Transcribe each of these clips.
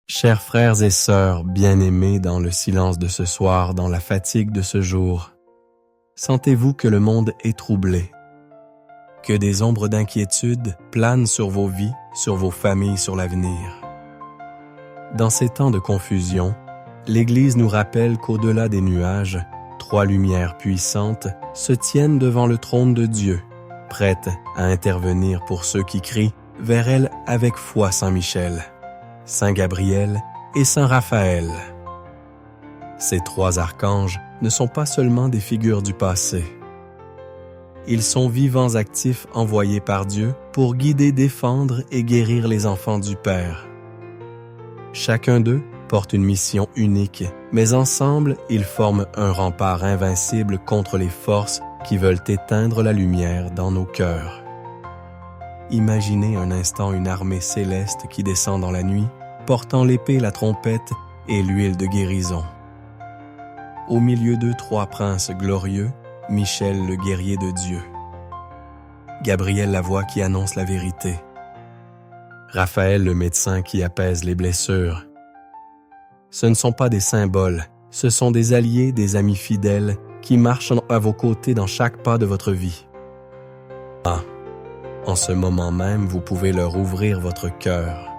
Chers frères et sœurs bien-aimés dans le silence de ce soir, dans la fatigue de ce jour, sentez-vous que le monde est troublé, que des ombres d'inquiétude planent sur vos vies, sur vos familles, sur l'avenir. Dans ces temps de confusion, l'Église nous rappelle qu'au-delà des nuages, trois lumières puissantes se tiennent devant le trône de Dieu, prêtes à intervenir pour ceux qui crient vers elle avec foi. Saint Michel, Saint Gabriel et Saint Raphaël. Ces trois archanges ne sont pas seulement des figures du passé. Ils sont vivants actifs envoyés par Dieu pour guider, défendre et guérir les enfants du Père. Chacun d'eux porte une mission unique, mais ensemble, ils forment un rempart invincible contre les forces qui veulent éteindre la lumière dans nos cœurs. Imaginez un instant une armée céleste qui descend dans la nuit, portant l'épée, la trompette et l'huile de guérison. Au milieu d'eux, trois princes glorieux, Michel le guerrier de Dieu, Gabriel la voix qui annonce la vérité, Raphaël le médecin qui apaise les blessures. Ce ne sont pas des symboles, ce sont des alliés, des amis fidèles qui marchent à vos côtés dans chaque pas de votre vie. En ce moment même, vous pouvez leur ouvrir votre cœur.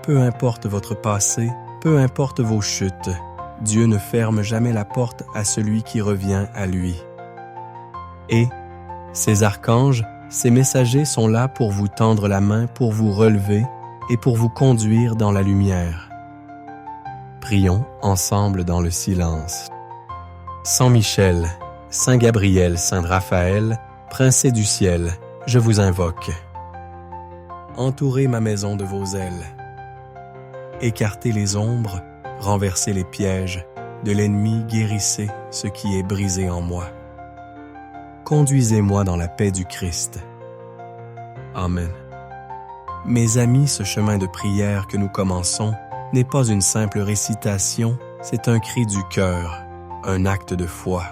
Peu importe votre passé, peu importe vos chutes, Dieu ne ferme jamais la porte à celui qui revient à lui. Et ces archanges, ces messagers sont là pour vous tendre la main, pour vous relever et pour vous conduire dans la lumière. Prions ensemble dans le silence. Saint Michel, Saint Gabriel, Saint Raphaël, Princes du ciel, je vous invoque. Entourez ma maison de vos ailes. Écartez les ombres, renversez les pièges, de l'ennemi guérissez ce qui est brisé en moi. Conduisez-moi dans la paix du Christ. Amen. Mes amis, ce chemin de prière que nous commençons n'est pas une simple récitation, c'est un cri du cœur, un acte de foi.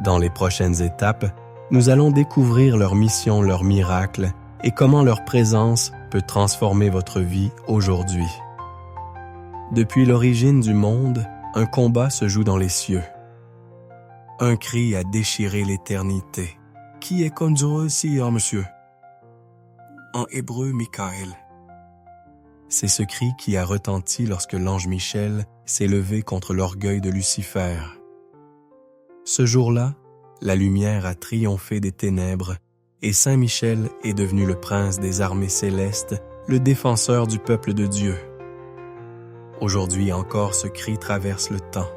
Dans les prochaines étapes, nous allons découvrir leur mission, leur miracle et comment leur présence peut transformer votre vie aujourd'hui. Depuis l'origine du monde, un combat se joue dans les cieux. Un cri a déchiré l'éternité. Qui est comme Dieu aussi, monsieur? En hébreu, Michael. C'est ce cri qui a retenti lorsque l'ange Michel s'est levé contre l'orgueil de Lucifer. Ce jour-là, la lumière a triomphé des ténèbres et Saint Michel est devenu le prince des armées célestes, le défenseur du peuple de Dieu. Aujourd'hui encore, ce cri traverse le temps.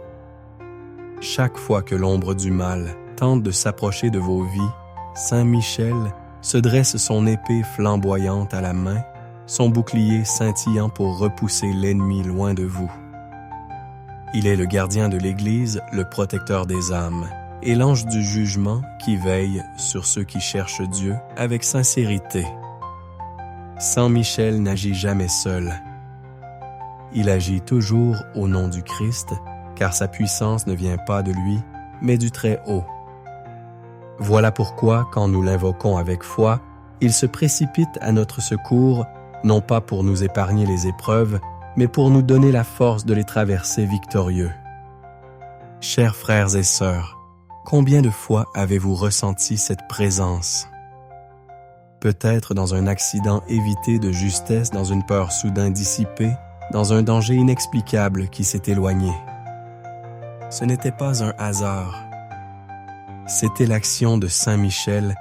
Chaque fois que l'ombre du mal tente de s'approcher de vos vies, Saint Michel se dresse son épée flamboyante à la main, son bouclier scintillant pour repousser l'ennemi loin de vous. Il est le gardien de l'Église, le protecteur des âmes, et l'ange du jugement qui veille sur ceux qui cherchent Dieu avec sincérité. Saint Michel n'agit jamais seul. Il agit toujours au nom du Christ, car sa puissance ne vient pas de lui, mais du Très-Haut. Voilà pourquoi, quand nous l'invoquons avec foi, il se précipite à notre secours, non pas pour nous épargner les épreuves, mais pour nous donner la force de les traverser victorieux. Chers frères et sœurs, combien de fois avez-vous ressenti cette présence? Peut-être dans un accident évité de justesse, dans une peur soudain dissipée, dans un danger inexplicable qui s'est éloigné. Ce n'était pas un hasard. C'était l'action de Saint Michel,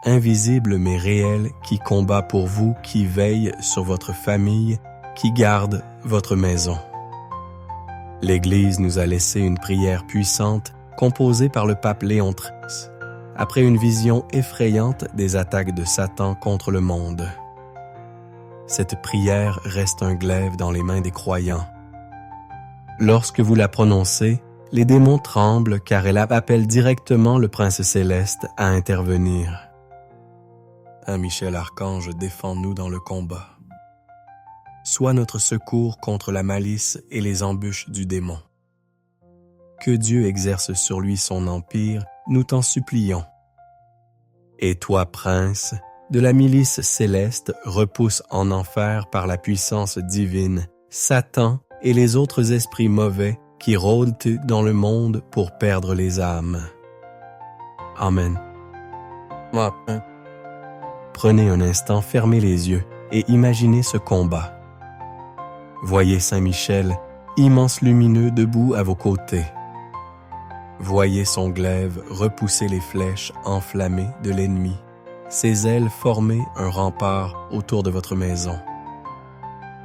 invisible mais réel, qui combat pour vous, qui veille sur votre famille, qui garde votre maison. L'Église nous a laissé une prière puissante composée par le pape Léon XIII, après une vision effrayante des attaques de Satan contre le monde. Cette prière reste un glaive dans les mains des croyants. Lorsque vous la prononcez, les démons tremblent car elle appelle directement le Prince céleste à intervenir. Un Michel Archange, défends-nous dans le combat. Sois notre secours contre la malice et les embûches du démon. Que Dieu exerce sur lui son empire, nous t'en supplions. Et toi, Prince, de la milice céleste repousse en enfer par la puissance divine Satan et les autres esprits mauvais qui rôdent dans le monde pour perdre les âmes. Amen. Prenez un instant, fermez les yeux et imaginez ce combat. Voyez Saint Michel, immense lumineux debout à vos côtés. Voyez son glaive repousser les flèches enflammées de l'ennemi, ses ailes former un rempart autour de votre maison.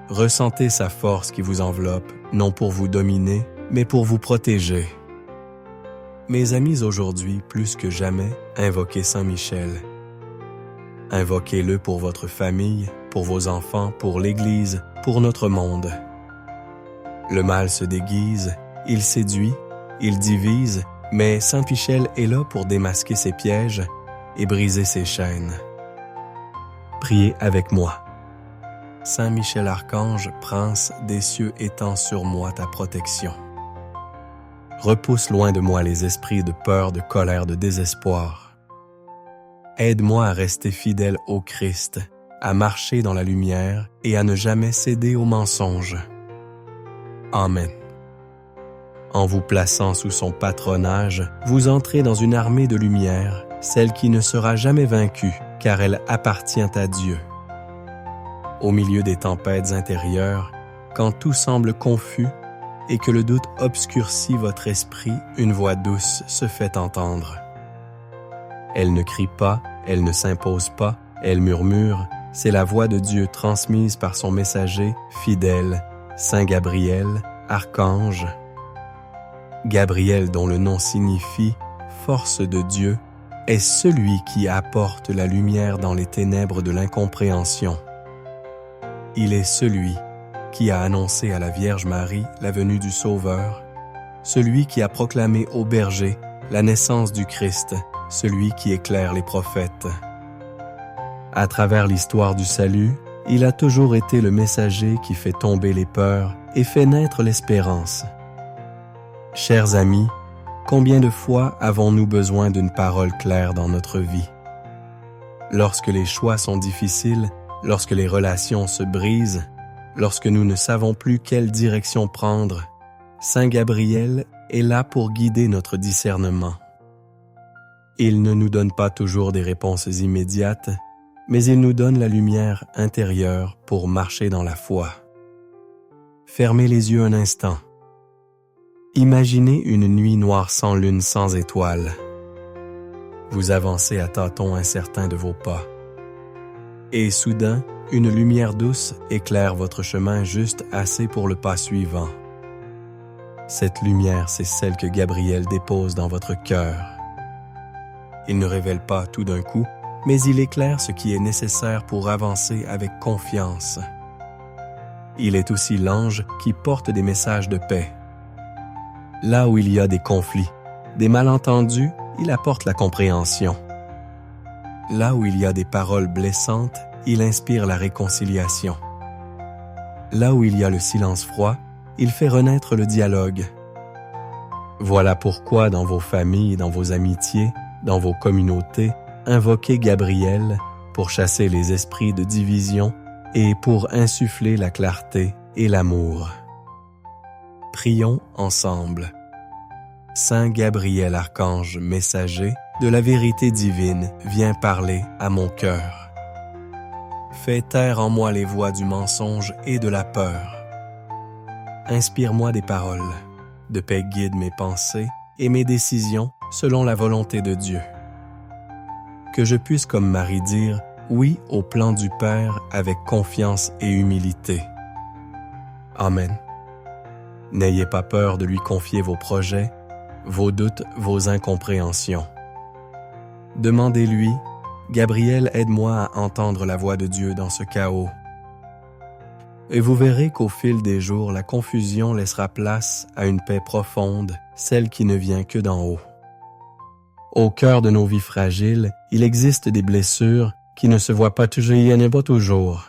Ressentez sa force qui vous enveloppe, non pour vous dominer, mais pour vous protéger. Mes amis, aujourd'hui, plus que jamais, invoquez Saint Michel. Invoquez-le pour votre famille, pour vos enfants, pour l'Église, pour notre monde. Le mal se déguise, il séduit, il divise, mais Saint Michel est là pour démasquer ses pièges et briser ses chaînes. Priez avec moi. Saint Michel Archange, prince des cieux, étends sur moi ta protection. Repousse loin de moi les esprits de peur, de colère, de désespoir. Aide-moi à rester fidèle au Christ, à marcher dans la lumière et à ne jamais céder aux mensonges. Amen. En vous plaçant sous son patronage, vous entrez dans une armée de lumière, celle qui ne sera jamais vaincue, car elle appartient à Dieu. Au milieu des tempêtes intérieures, quand tout semble confus et que le doute obscurcit votre esprit, une voix douce se fait entendre. Elle ne crie pas, elle ne s'impose pas, elle murmure, c'est la voix de Dieu transmise par son messager fidèle, Saint Gabriel, archange. Gabriel, dont le nom signifie « force de Dieu », est celui qui apporte la lumière dans les ténèbres de l'incompréhension. Il est celui qui a annoncé à la Vierge Marie la venue du Sauveur, celui qui a proclamé aux bergers la naissance du Christ, celui qui éclaire les prophètes. À travers l'histoire du salut, il a toujours été le messager qui fait tomber les peurs et fait naître l'espérance. Chers amis, combien de fois avons-nous besoin d'une parole claire dans notre vie? Lorsque les choix sont difficiles, lorsque les relations se brisent, lorsque nous ne savons plus quelle direction prendre, Saint Gabriel est là pour guider notre discernement. Il ne nous donne pas toujours des réponses immédiates, mais il nous donne la lumière intérieure pour marcher dans la foi. Fermez les yeux un instant. Imaginez une nuit noire sans lune, sans étoiles. Vous avancez à tâtons incertains de vos pas. Et soudain, une lumière douce éclaire votre chemin juste assez pour le pas suivant. Cette lumière, c'est celle que Gabriel dépose dans votre cœur. Il ne révèle pas tout d'un coup, mais il éclaire ce qui est nécessaire pour avancer avec confiance. Il est aussi l'ange qui porte des messages de paix. Là où il y a des conflits, des malentendus, il apporte la compréhension. Là où il y a des paroles blessantes, il inspire la réconciliation. Là où il y a le silence froid, il fait renaître le dialogue. Voilà pourquoi dans vos familles, dans vos amitiés, dans vos communautés, invoquez Gabriel pour chasser les esprits de division et pour insuffler la clarté et l'amour. Prions ensemble. Saint Gabriel archange messager de la vérité divine, viens parler à mon cœur. Fais taire en moi les voix du mensonge et de la peur. Inspire-moi des paroles, de paix guide mes pensées et mes décisions selon la volonté de Dieu. Que je puisse comme Marie dire oui au plan du Père avec confiance et humilité. Amen. N'ayez pas peur de lui confier vos projets, vos doutes, vos incompréhensions. Demandez-lui, Gabriel, aide-moi à entendre la voix de Dieu dans ce chaos. Et vous verrez qu'au fil des jours, la confusion laissera place à une paix profonde, celle qui ne vient que d'en haut. Au cœur de nos vies fragiles, il existe des blessures qui ne se voient pas toujours.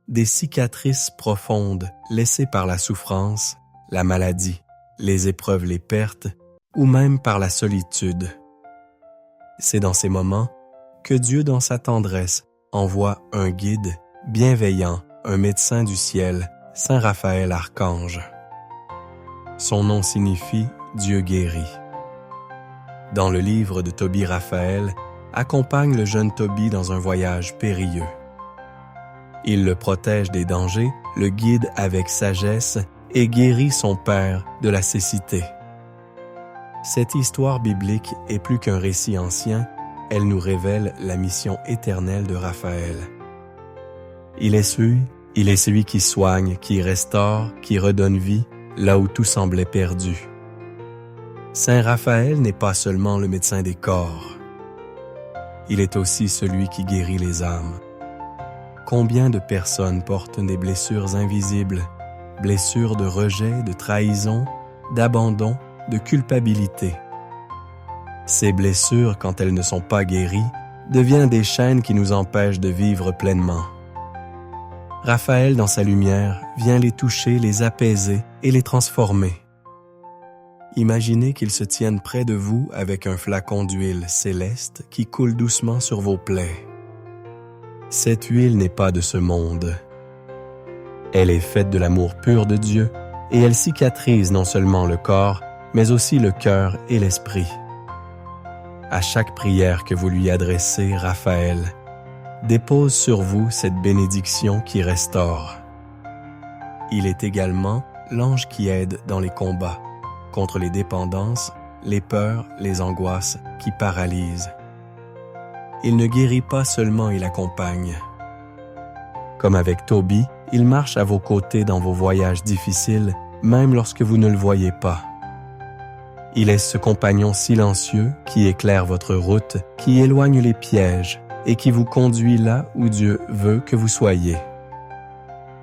Des cicatrices profondes laissées par la souffrance, la maladie, les épreuves, les pertes, ou même par la solitude. C'est dans ces moments que Dieu dans sa tendresse envoie un guide bienveillant, un médecin du ciel, Saint Raphaël Archange. Son nom signifie « Dieu guérit ». Dans le livre de Tobie Raphaël, accompagne le jeune Tobie dans un voyage périlleux. Il le protège des dangers, le guide avec sagesse et guérit son père de la cécité. Cette histoire biblique est plus qu'un récit ancien, elle nous révèle la mission éternelle de Raphaël. Il est celui qui soigne, qui restaure, qui redonne vie, là où tout semblait perdu. Saint Raphaël n'est pas seulement le médecin des corps. Il est aussi celui qui guérit les âmes. Combien de personnes portent des blessures invisibles, blessures de rejet, de trahison, d'abandon, de culpabilité. Ces blessures, quand elles ne sont pas guéries, deviennent des chaînes qui nous empêchent de vivre pleinement. Raphaël, dans sa lumière, vient les toucher, les apaiser et les transformer. Imaginez qu'ils se tiennent près de vous avec un flacon d'huile céleste qui coule doucement sur vos plaies. Cette huile n'est pas de ce monde. Elle est faite de l'amour pur de Dieu et elle cicatrise non seulement le corps, mais aussi le cœur et l'esprit. À chaque prière que vous lui adressez, Raphaël dépose sur vous cette bénédiction qui restaure. Il est également l'ange qui aide dans les combats, contre les dépendances, les peurs, les angoisses qui paralysent. Il ne guérit pas seulement, il accompagne. Comme avec Tobie, il marche à vos côtés dans vos voyages difficiles, même lorsque vous ne le voyez pas. Il est ce compagnon silencieux qui éclaire votre route, qui éloigne les pièges et qui vous conduit là où Dieu veut que vous soyez.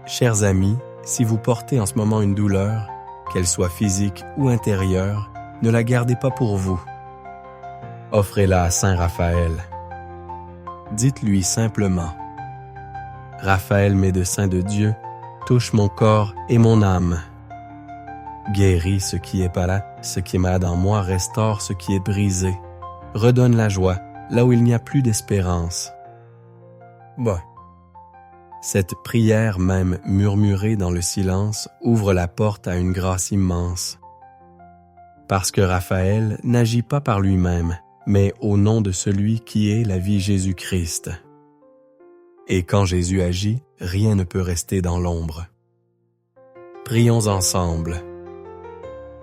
Chers amis, si vous portez en ce moment une douleur, qu'elle soit physique ou intérieure, ne la gardez pas pour vous. Offrez-la à Saint Raphaël. Dites-lui simplement « Raphaël, médecin de Dieu, touche mon corps et mon âme. Guéris ce qui est pas là, ce qui est malade en moi, restaure ce qui est brisé. Redonne la joie là où il n'y a plus d'espérance. » Bon. Cette prière, même murmurée dans le silence, ouvre la porte à une grâce immense. Parce que Raphaël n'agit pas par lui-même, mais au nom de celui qui est la vie Jésus-Christ. Et quand Jésus agit, rien ne peut rester dans l'ombre. Prions ensemble.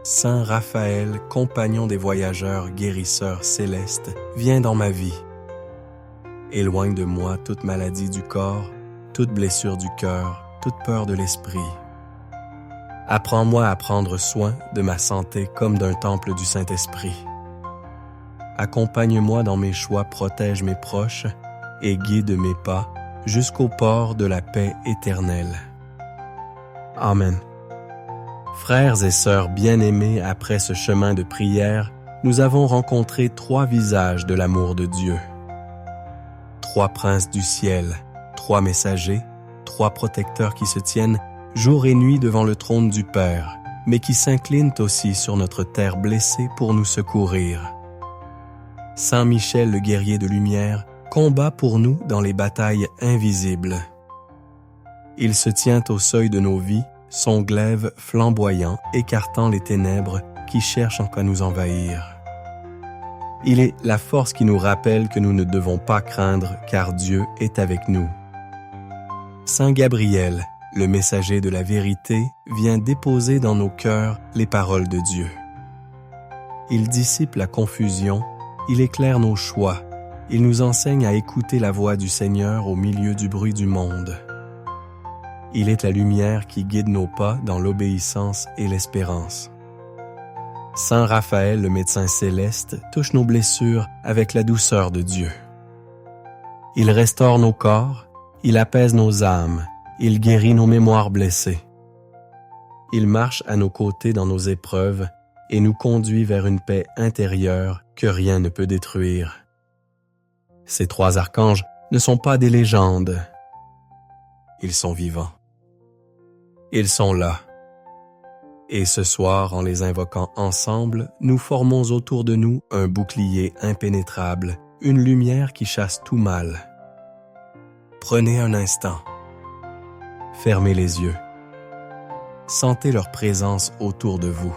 Saint Raphaël, compagnon des voyageurs, guérisseur céleste, viens dans ma vie. Éloigne de moi toute maladie du corps, toute blessure du cœur, toute peur de l'esprit. Apprends-moi à prendre soin de ma santé comme d'un temple du Saint-Esprit. Accompagne-moi dans mes choix, protège mes proches et guide mes pas jusqu'au port de la paix éternelle. Amen. Frères et sœurs bien-aimés, après ce chemin de prière, nous avons rencontré 3 visages de l'amour de Dieu. 3 princes du ciel, 3 messagers, 3 protecteurs qui se tiennent jour et nuit devant le trône du Père, mais qui s'inclinent aussi sur notre terre blessée pour nous secourir. Saint Michel, le guerrier de lumière, combat pour nous dans les batailles invisibles. Il se tient au seuil de nos vies, son glaive flamboyant, écartant les ténèbres qui cherchent à nous envahir. Il est la force qui nous rappelle que nous ne devons pas craindre, car Dieu est avec nous. Saint Gabriel, le messager de la vérité, vient déposer dans nos cœurs les paroles de Dieu. Il dissipe la confusion, il éclaire nos choix, il nous enseigne à écouter la voix du Seigneur au milieu du bruit du monde. Il est la lumière qui guide nos pas dans l'obéissance et l'espérance. Saint Raphaël, le médecin céleste, touche nos blessures avec la douceur de Dieu. Il restaure nos corps, il apaise nos âmes, il guérit nos mémoires blessées. Il marche à nos côtés dans nos épreuves et nous conduit vers une paix intérieure que rien ne peut détruire. Ces 3 archanges ne sont pas des légendes. Ils sont vivants. Ils sont là. Et ce soir, en les invoquant ensemble, nous formons autour de nous un bouclier impénétrable, une lumière qui chasse tout mal. Prenez un instant. Fermez les yeux. Sentez leur présence autour de vous.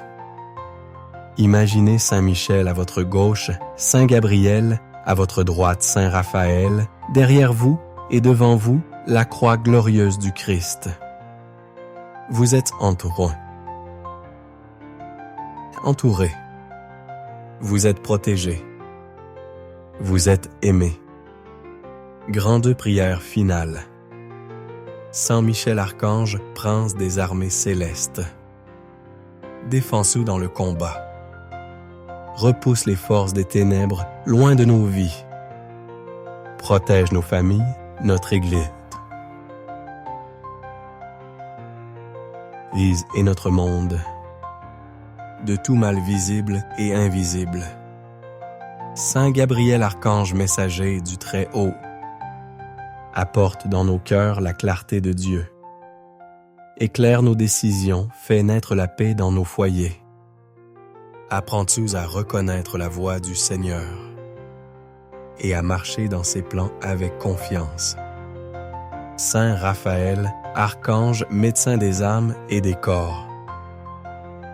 Imaginez Saint Michel à votre gauche, Saint Gabriel à votre droite, Saint Raphaël, derrière vous et devant vous, la croix glorieuse du Christ. Vous êtes entouré. Vous êtes protégé. Vous êtes aimé. Grande prière finale. Saint Michel Archange, prince des armées célestes. Défends-nous dans le combat. Repousse les forces des ténèbres loin de nos vies. Protège nos familles, notre Église et notre monde de tout mal visible et invisible. Saint Gabriel Archange messager du Très-Haut, apporte dans nos cœurs la clarté de Dieu. Éclaire nos décisions, fais naître la paix dans nos foyers. Apprends-nous à reconnaître la voix du Seigneur et à marcher dans ses plans avec confiance. Saint Raphaël, archange, médecin des âmes et des corps.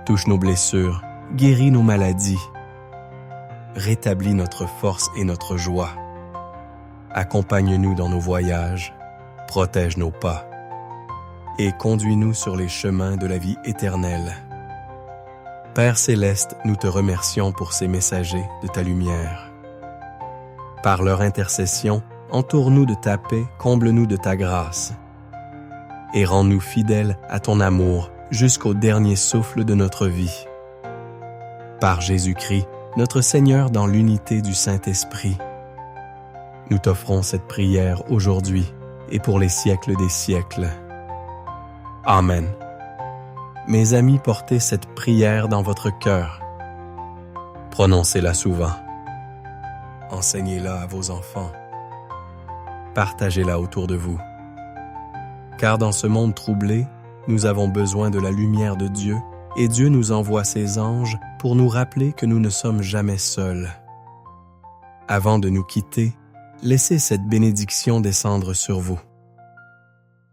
Touche nos blessures, guéris nos maladies. Rétablis notre force et notre joie. Accompagne-nous dans nos voyages, protège nos pas et conduis-nous sur les chemins de la vie éternelle. Père céleste, nous te remercions pour ces messagers de ta lumière. Par leur intercession, entoure-nous de ta paix, comble-nous de ta grâce et rends-nous fidèles à ton amour jusqu'au dernier souffle de notre vie. Par Jésus-Christ, notre Seigneur dans l'unité du Saint-Esprit, nous t'offrons cette prière aujourd'hui et pour les siècles des siècles. Amen. Mes amis, portez cette prière dans votre cœur. Prononcez-la souvent. Enseignez-la à vos enfants. Partagez-la autour de vous. Car dans ce monde troublé, nous avons besoin de la lumière de Dieu et Dieu nous envoie ses anges pour nous rappeler que nous ne sommes jamais seuls. Avant de nous quitter, laissez cette bénédiction descendre sur vous.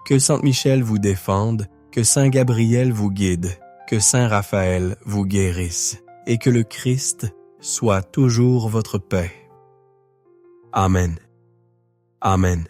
Que Saint Michel vous défende, que Saint Gabriel vous guide, que Saint Raphaël vous guérisse, et que le Christ soit toujours votre paix. Amen. Amen.